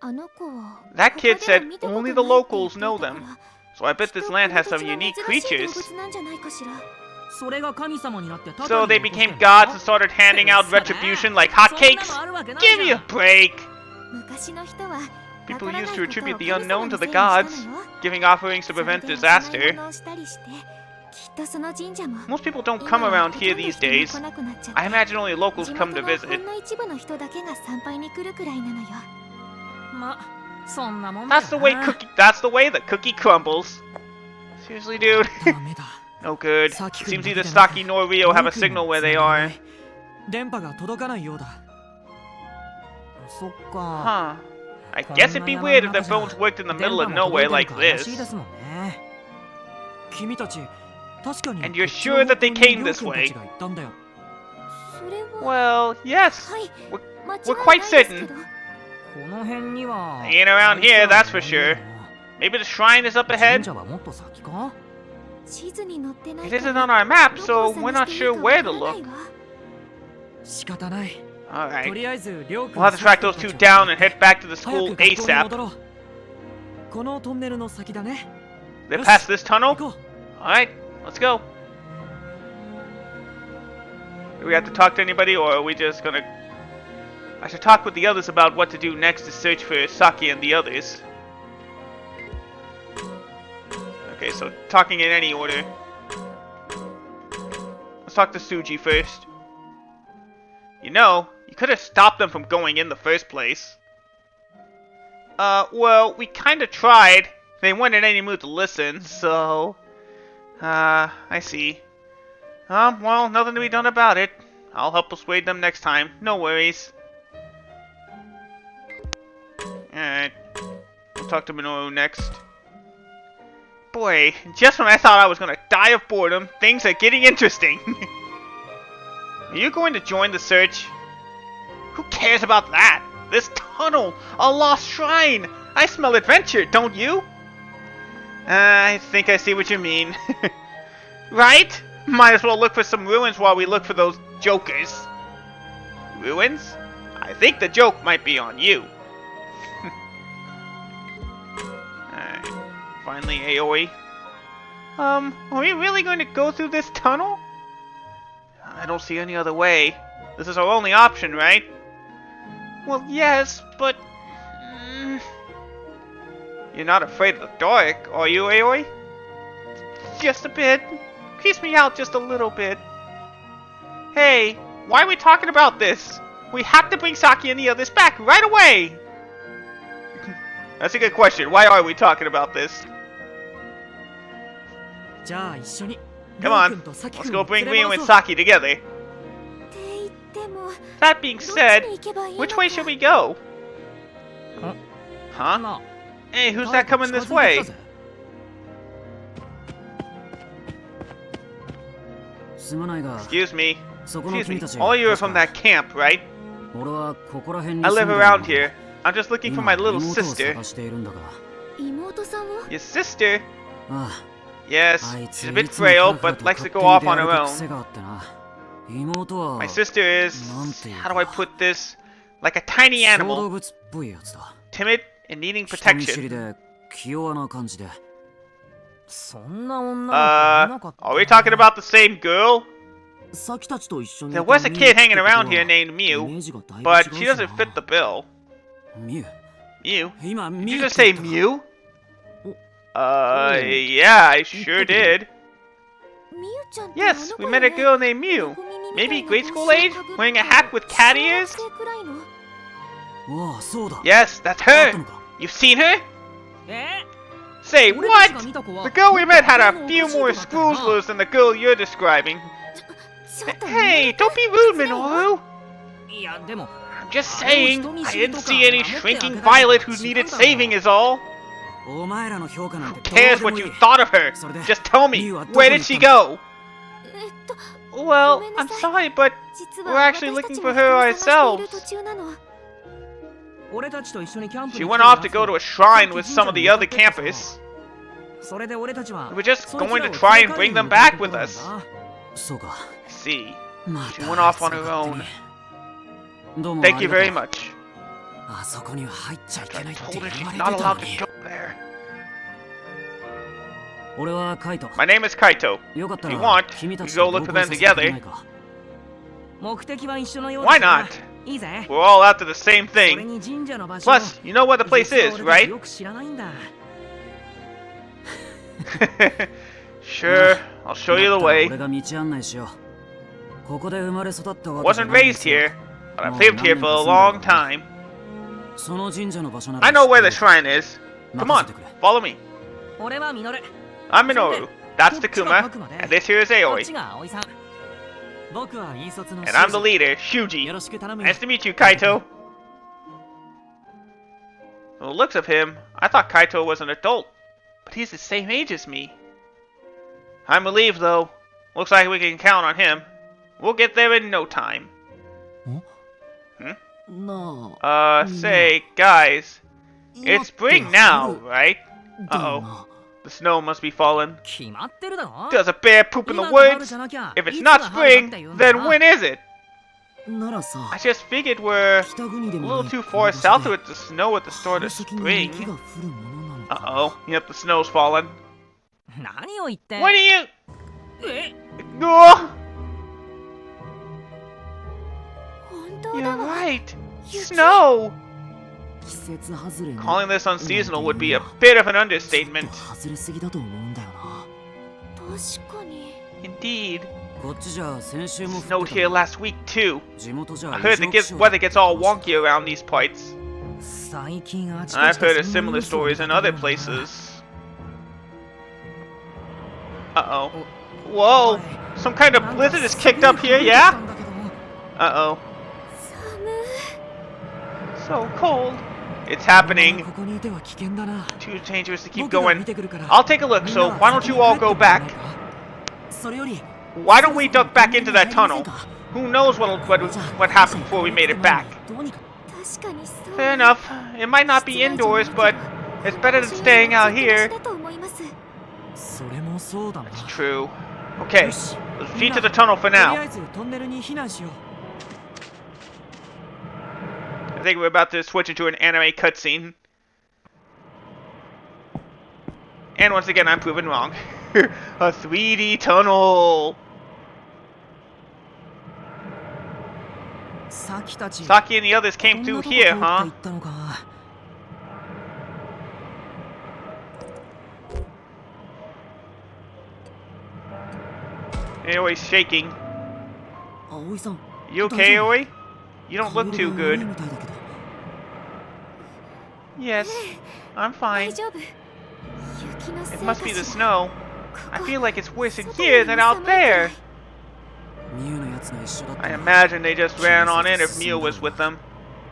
Speaker 2: あの子は
Speaker 1: That kid
Speaker 2: 他では
Speaker 1: said
Speaker 2: 見たこと
Speaker 1: only
Speaker 2: ない
Speaker 1: the
Speaker 2: って言って
Speaker 1: locals
Speaker 2: いた
Speaker 1: know
Speaker 2: から
Speaker 1: them. So I bet
Speaker 2: きっ
Speaker 1: this
Speaker 2: と
Speaker 1: land
Speaker 2: この
Speaker 1: has some
Speaker 2: 土地は
Speaker 1: unique
Speaker 2: 珍しい動
Speaker 1: creatures.
Speaker 2: 物なんじゃないかしら
Speaker 5: それが神様になってただ
Speaker 1: So
Speaker 5: に
Speaker 1: they
Speaker 5: 残って
Speaker 1: became
Speaker 5: んの
Speaker 1: gods and started handing out retribution like
Speaker 5: そんな
Speaker 1: hotcakes?
Speaker 5: のあるわけない
Speaker 1: Give
Speaker 5: じ
Speaker 1: me
Speaker 5: ゃ
Speaker 1: a
Speaker 5: ん
Speaker 1: break!
Speaker 2: 昔の人は
Speaker 1: People
Speaker 2: わから
Speaker 1: used
Speaker 2: ない
Speaker 1: to
Speaker 2: ことを
Speaker 1: attribute the
Speaker 2: 神様
Speaker 1: unknown
Speaker 2: の
Speaker 1: to
Speaker 2: せ
Speaker 1: the
Speaker 2: いにした
Speaker 1: gods,
Speaker 2: のよ
Speaker 1: giving offerings to
Speaker 2: それ
Speaker 1: prevent
Speaker 2: でお供え
Speaker 1: disaster.
Speaker 2: 物をしたりしてきっとその神社も
Speaker 1: Most people don't
Speaker 2: 今
Speaker 1: come
Speaker 2: は
Speaker 1: around
Speaker 2: ほと
Speaker 1: here
Speaker 2: んど
Speaker 1: these
Speaker 2: 人が
Speaker 1: days.
Speaker 2: 来なくなっちゃっ
Speaker 1: I
Speaker 2: て
Speaker 1: imagine only locals
Speaker 2: 地
Speaker 1: come
Speaker 2: 元
Speaker 1: to
Speaker 2: の
Speaker 1: visit.
Speaker 2: ほんの一部の人だけが参拝に来るくらいなのよ
Speaker 5: まそんなもんだよ
Speaker 1: That's the way
Speaker 5: な
Speaker 1: that's the way the cookie crumbles. Seriously, dude.
Speaker 5: ダメだ
Speaker 1: No good.
Speaker 5: さき
Speaker 1: It
Speaker 5: くん
Speaker 1: seems
Speaker 5: だけでなく
Speaker 1: either Saki nor Rio have a signal where they are.
Speaker 5: 電波が届かないようだそっか
Speaker 1: Huh. I guess it'd be weird if their phones worked in the middle of nowhere like
Speaker 5: 電波が届いてるか怪しい
Speaker 1: this.
Speaker 5: ですもんね君たち確かに
Speaker 1: And you're sure that they came this way?
Speaker 5: りょうくんたちが言ったんだよ
Speaker 2: それは
Speaker 1: Well, yes.
Speaker 2: はい
Speaker 1: We're-
Speaker 2: 間違い
Speaker 1: we're
Speaker 2: な
Speaker 1: quite
Speaker 2: いですけ
Speaker 1: certain.
Speaker 2: ど
Speaker 5: この辺には
Speaker 1: Ain't around here, that's for sure. Maybe the shrine is up
Speaker 5: 神
Speaker 1: ahead?
Speaker 5: 社はもっと先か
Speaker 2: 地図に載ってない
Speaker 1: It
Speaker 2: から
Speaker 1: isn't on our map,
Speaker 2: ど
Speaker 1: so
Speaker 2: こを
Speaker 1: we're
Speaker 2: 探
Speaker 1: not
Speaker 2: していい
Speaker 1: sure
Speaker 2: か
Speaker 1: where
Speaker 2: わ
Speaker 1: to
Speaker 2: からない
Speaker 1: look.
Speaker 2: わ
Speaker 5: 仕方ないと
Speaker 1: Alright.
Speaker 5: りあえずりょうくん
Speaker 1: We'll have to track those two down and head back to the
Speaker 5: 早
Speaker 1: school
Speaker 5: く学校に
Speaker 1: ASAP.
Speaker 5: 戻ろうこのトンネルの先だね。
Speaker 1: They passed this tunnel?
Speaker 5: 行こ
Speaker 1: Alright, let's go. Do we have to talk to anybody, or are we just gonna... I should talk with the others about what to do next to search for Saki and the others. Okay, so talking in any order. Let's talk to Suji first. You know, you could have stopped them from going in the first place. Well, we kinda tried. They weren't in any mood to listen, so... I see. Well, nothing to be done about it. I'll help persuade them next time. No worries. Alright. We'll talk to Minoru next. Boy, just when I thought I was gonna die of boredom, things are getting interesting. Are you going to join the search? Who cares about that? This tunnel! A lost shrine! I smell adventure, don't you? I think I see what you mean. Right? Might as well look for some ruins while we look for those jokers. Ruins? I think the joke might be on you. Alright. Finally, Aoi. Are we really going to go through this tunnel? I don't see any other way. This is our only option, right? Well, yes, but... You're not afraid of the dark, are you, Aoi? Just a bit. Creeps me out just a little bit. Hey, why are we talking about this? We have to bring Saki and the others back right away! That's a good question. Why are we talking about this? Come on, let's go bring Ryu and Saki together. That being said, which way should we go? Huh? Hey, who's that coming this way? Excuse me. All you are from that camp, right? I live around here. I'm just looking for my little sister. Your sister? Yes, she's a bit frail, but likes to go off on her own. My sister is, how do I put this? Like a tiny animal. Timid and needing protection. Are we talking about the same girl? There was a kid hanging around here named Mew, but she doesn't fit the bill. Mew? Did you just say Mew? Yeah, I sure did. Yes, we met a girl named Mew. Maybe grade school age, wearing a hat with cat ears? Yes, that's her. You've seen her? Say, what? The girl we met had a few more screws loose than the girl you're describing. Hey, don't be rude, Minoru. I'm just saying, I didn't see any shrinking violet who needed saving is all. Who cares what you thought of her? Just tell me, where did she go? Well, I'm sorry, but we're actually looking for her ourselves. She went off to go to a shrine with some of the other campers. We're just going to try and bring them back with us. See, she went off on her own. Thank you very much. I told her she's not allowed to go there. My name is Kaito. If you want, we can go look for them together. Why not? We're all after the same thing. Plus, you know where the place is, right? Sure, I'll show you the way. Wasn't raised here, but I've lived here for a long time. I know where the shrine is. Come on, follow me. I'm Minoru. That's Takuma, and this here is Aoi. And I'm the leader, Shuji. Nice to meet you, Kaito. From the looks of him, I thought Kaito was an adult, but he's the same age as me. I'm relieved, though. Looks like we can count on him. We'll get there in no time. Say, guys, it's spring now, right? Uh-oh. The snow must be falling. Does a bear poop in the woods? If it's not spring, then when is it? I just figured we're a little too far south with the snow at the start of spring. Uh-oh. Yep, the snow's falling.
Speaker 5: 何を言って
Speaker 1: What are you...
Speaker 5: え
Speaker 1: Oh,
Speaker 2: 本当
Speaker 1: you're
Speaker 2: だわ
Speaker 1: right. Snow.
Speaker 3: 季節外れの
Speaker 1: Calling this unseasonal would be a bit of an understatement.
Speaker 3: 外れすぎだと思うんだよな。
Speaker 2: 確かに
Speaker 1: Indeed.
Speaker 3: こっちじゃ先週も
Speaker 1: Snowed here last week too.
Speaker 3: 地元じゃ
Speaker 1: I heard the weather gets all wonky around these parts.
Speaker 3: 最近あちこち
Speaker 1: I've
Speaker 3: で
Speaker 1: heard of
Speaker 3: そんな
Speaker 1: similar
Speaker 3: ニュースを見
Speaker 1: stories
Speaker 3: か
Speaker 1: in
Speaker 3: ける
Speaker 1: other
Speaker 3: よな。
Speaker 1: places. Uh-oh. Whoa! Some kind of blizzard is kicked up here, yeah? Uh-oh.
Speaker 2: 寒
Speaker 1: So cold. It's happening.
Speaker 3: ここにいては危険だな。
Speaker 1: Too dangerous to keep
Speaker 3: 僕が
Speaker 1: going.
Speaker 3: 見てくるから。
Speaker 1: I'll take a look,
Speaker 3: みんな
Speaker 1: so
Speaker 3: は
Speaker 1: why don't
Speaker 3: 先
Speaker 1: you
Speaker 3: に
Speaker 1: all
Speaker 3: 帰って
Speaker 1: go
Speaker 3: もらえ
Speaker 1: back?
Speaker 3: ないか。それより
Speaker 1: Why don't we duck back into that tunnel? Who knows what happened before we made it back?
Speaker 3: どうにか
Speaker 2: 確かにそう
Speaker 1: Fair enough. It might not be indoors, but it's better than staying out here.
Speaker 2: だと思います
Speaker 3: それもそうだな。
Speaker 1: It's true. Okay,
Speaker 3: よし
Speaker 1: let's retreat to the tunnel for
Speaker 3: とりあ
Speaker 1: now.
Speaker 3: えずトンネルに避難しよう。
Speaker 1: I think we're about to switch into an anime cutscene. And once again, I'm proven wrong. A 3D tunnel.
Speaker 3: さきたち
Speaker 1: Saki and the others came through here,
Speaker 3: こんな
Speaker 1: huh?
Speaker 3: とこ通って行ったのか。
Speaker 1: Aoi's shaking.
Speaker 3: 葵さん
Speaker 1: You okay,
Speaker 3: 大丈夫
Speaker 1: Aoi? You don't look too
Speaker 3: 顔色が悪い
Speaker 1: good.
Speaker 3: みたいだけど
Speaker 1: Yes, I'm
Speaker 2: 大
Speaker 1: fine.
Speaker 2: 丈夫雪のせい
Speaker 1: It
Speaker 2: か
Speaker 1: must be the
Speaker 2: しら
Speaker 1: snow. I feel like it's worse in here than out there.
Speaker 3: ミュウのやつが一緒だった
Speaker 1: I
Speaker 3: ら
Speaker 1: imagine they just ran on in if Mia was with them.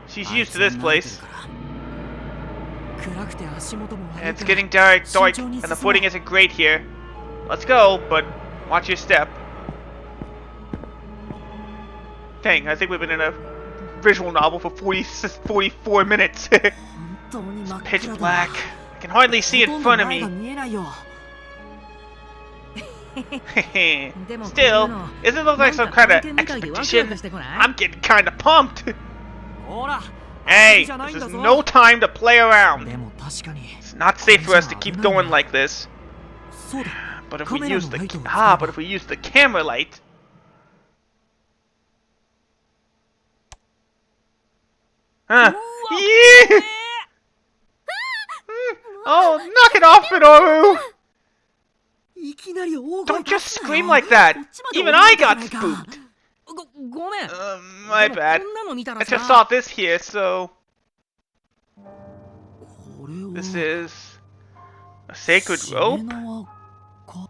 Speaker 1: She's
Speaker 3: あい
Speaker 1: used
Speaker 3: つ
Speaker 1: to
Speaker 3: は
Speaker 1: this
Speaker 3: 慣れてる
Speaker 1: place.
Speaker 3: から暗くて足元も悪い
Speaker 1: And it's
Speaker 3: から
Speaker 1: getting dark,
Speaker 3: 慎
Speaker 1: dark,
Speaker 3: 重に
Speaker 1: and
Speaker 3: 進
Speaker 1: the
Speaker 3: もう
Speaker 1: footing isn't great here. Let's go, but watch your step. Dang, I think we've been in a visual novel for 44 minutes.
Speaker 3: 本当に真っ
Speaker 1: Pitch
Speaker 3: 暗だ
Speaker 1: black. I can hardly see in
Speaker 3: ほとんど
Speaker 1: front of
Speaker 3: 前が
Speaker 1: me.
Speaker 3: 見えないよ
Speaker 1: Still, isn't it look like some kind of expedition? I'm getting kind of pumped.
Speaker 3: ほら
Speaker 1: Hey,
Speaker 3: じゃないん
Speaker 1: this
Speaker 3: だ
Speaker 1: is
Speaker 3: ぞ
Speaker 1: no time to play around.
Speaker 3: でも確かに
Speaker 1: It's not safe for us to keep going like this.
Speaker 3: そうだ
Speaker 1: But if we
Speaker 3: Camera
Speaker 1: use the
Speaker 3: lightを使えば。
Speaker 1: but if we use the camera light. Huh. Yeah. Oh, knock it off, Minoru!
Speaker 3: いきなり大声
Speaker 1: Don't
Speaker 3: 出
Speaker 1: just
Speaker 3: すなよ
Speaker 1: scream like that.
Speaker 3: こっちまで
Speaker 1: Even
Speaker 3: 驚
Speaker 1: I
Speaker 3: いた
Speaker 1: got
Speaker 3: じゃないか
Speaker 1: spooked.
Speaker 3: ごめん
Speaker 1: My
Speaker 3: でも
Speaker 1: bad.
Speaker 3: こんなの見た
Speaker 1: I
Speaker 3: ら
Speaker 1: just
Speaker 3: さ
Speaker 1: saw this here, so
Speaker 3: これは
Speaker 1: this is a sacred
Speaker 3: し
Speaker 1: rope.
Speaker 3: め縄か
Speaker 2: こ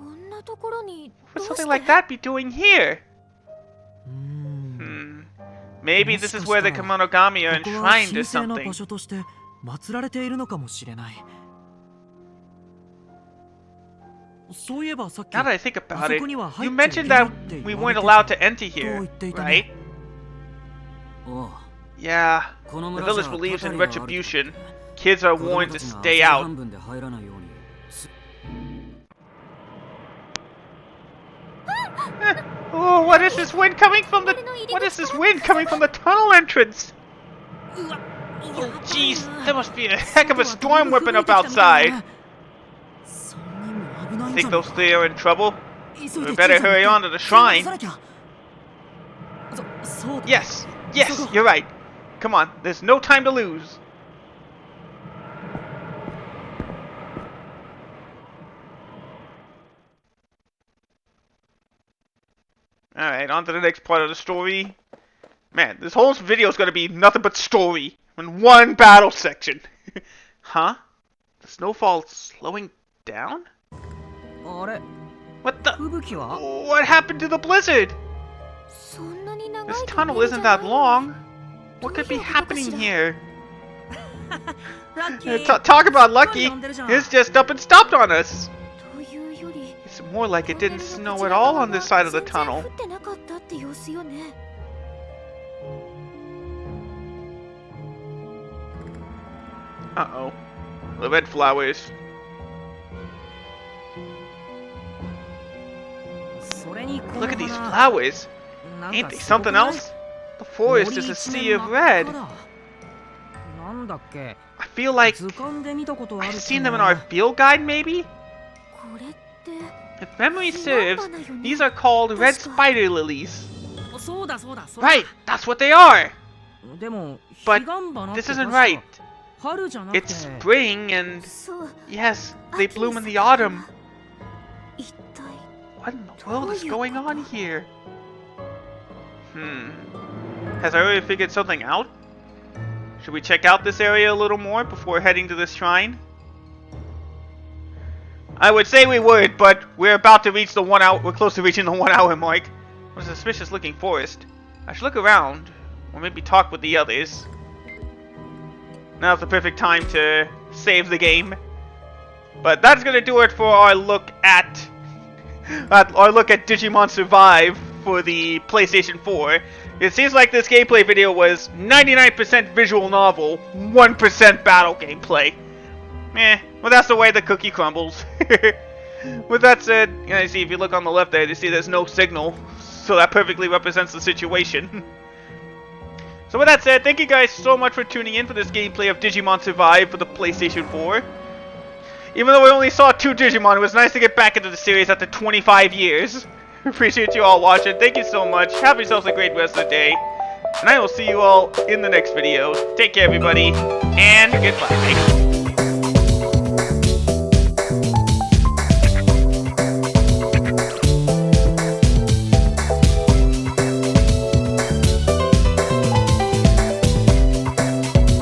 Speaker 2: んなところにど
Speaker 1: What
Speaker 2: うし
Speaker 1: something
Speaker 2: て
Speaker 1: like that be doing here?
Speaker 3: うーん
Speaker 1: Maybe this is where the Kemonogami are
Speaker 3: ここは
Speaker 1: enshrined or
Speaker 3: 神聖な
Speaker 1: something.
Speaker 3: 場所として祀られているのかもしれないそういえばさっき
Speaker 1: Now that I think about it,
Speaker 3: あそこには
Speaker 1: you
Speaker 3: 入っちゃい
Speaker 1: mentioned
Speaker 3: けない
Speaker 1: that
Speaker 3: って
Speaker 1: we
Speaker 3: 言われ
Speaker 1: weren't
Speaker 3: て
Speaker 1: allowed to enter
Speaker 3: と
Speaker 1: here,
Speaker 3: 言っていた
Speaker 1: right?
Speaker 3: ねああ
Speaker 1: Yeah,
Speaker 3: この
Speaker 1: the
Speaker 3: 村じゃ
Speaker 1: village believes
Speaker 3: た
Speaker 1: in
Speaker 3: たりがあると
Speaker 1: retribution. Kids are
Speaker 3: 子供
Speaker 1: warned
Speaker 3: た
Speaker 1: to
Speaker 3: ちが
Speaker 1: stay
Speaker 3: 朝
Speaker 1: out.
Speaker 3: 半分で入らないように
Speaker 1: Oh, what is this wind coming from the... What is this wind coming from the tunnel entrance?
Speaker 3: うわ
Speaker 1: Oh, jeez, there must be a heck of a storm whipping up outside.
Speaker 3: 3人も危ないんじ
Speaker 1: Think
Speaker 3: ゃない
Speaker 1: those three are in trouble?
Speaker 3: 急い
Speaker 1: We
Speaker 3: で
Speaker 1: better
Speaker 3: 小さな
Speaker 1: hurry on to the
Speaker 3: 手を出
Speaker 1: shrine.
Speaker 3: さなきゃそうだ
Speaker 1: Yes, yes, you're right. Come on, there's no time to lose. Alright, on to the next part of the story. Man, this whole video is going to be nothing but story in one battle section. Huh? The snowfall slowing down?
Speaker 3: あれ
Speaker 1: What the?
Speaker 3: 吹雪は
Speaker 1: What happened to the blizzard?
Speaker 2: そんなに長い
Speaker 1: This
Speaker 2: トンネ
Speaker 1: tunnel
Speaker 2: ルじゃ
Speaker 1: isn't
Speaker 2: ない
Speaker 1: that
Speaker 2: の
Speaker 1: long. What could be happening here?
Speaker 3: ラッキ
Speaker 1: Talk about lucky.
Speaker 3: 呼んでるじゃん
Speaker 1: It's just up and stopped on us.
Speaker 2: というより
Speaker 1: It's more like it
Speaker 2: トンネ
Speaker 1: didn't
Speaker 2: ルの
Speaker 1: snow
Speaker 2: こち
Speaker 1: at
Speaker 2: ら
Speaker 1: all
Speaker 2: 側
Speaker 1: on
Speaker 2: が
Speaker 1: this side of the
Speaker 2: 全然
Speaker 1: tunnel.
Speaker 2: 降ってなかったって様子よね
Speaker 1: Uh-oh. The red flowers.
Speaker 3: それにこの
Speaker 1: Look at these
Speaker 3: 花
Speaker 1: flowers.
Speaker 3: なん
Speaker 1: Ain't
Speaker 3: か
Speaker 1: they
Speaker 3: すごく
Speaker 1: something
Speaker 3: ない
Speaker 1: else? The forest is a sea of red.
Speaker 3: なんだっけ
Speaker 1: I feel like
Speaker 7: 図鑑で見たことある
Speaker 1: I've
Speaker 7: け
Speaker 1: seen
Speaker 7: ど
Speaker 1: them in our field guide, maybe?
Speaker 2: これって
Speaker 1: If memory serves, these are called red spider lilies.
Speaker 7: そうだそうだそうだ
Speaker 1: Right, that's what they are.
Speaker 7: でも
Speaker 1: But
Speaker 7: 彼岸花って
Speaker 1: this isn't
Speaker 7: 確か
Speaker 1: right.
Speaker 7: 春じゃなくて
Speaker 1: It's spring and
Speaker 2: そう
Speaker 1: yes, they
Speaker 2: 秋に
Speaker 1: bloom in the
Speaker 2: 咲く花
Speaker 1: autumn.
Speaker 2: 一体
Speaker 1: What in the world is going on here? Has I already figured something out? Should we check out this area a little more before heading to this shrine? I would say we would, but we're about to reach the 1 hour. We're close to reaching the 1 hour mark. What a suspicious looking forest. I should look around, or maybe talk with the others. Now's the perfect time to save the game. But that's gonna do it for our look at Digimon Survive for the PlayStation 4. It seems like this gameplay video was 99% visual novel, 1% battle gameplay. Well that's the way the cookie crumbles. With that said, you see if you look on the left there, you see there's no signal. So that perfectly represents the situation. So with that said, thank you guys so much for tuning in for this gameplay of Digimon Survive for the PlayStation 4. Even though we only saw 2 Digimon, it was nice to get back into the series after 25 years. Appreciate you all watching. Thank you so much. Have yourselves a great rest of the day. And I will see you all in the next video. Take care, everybody. And goodbye.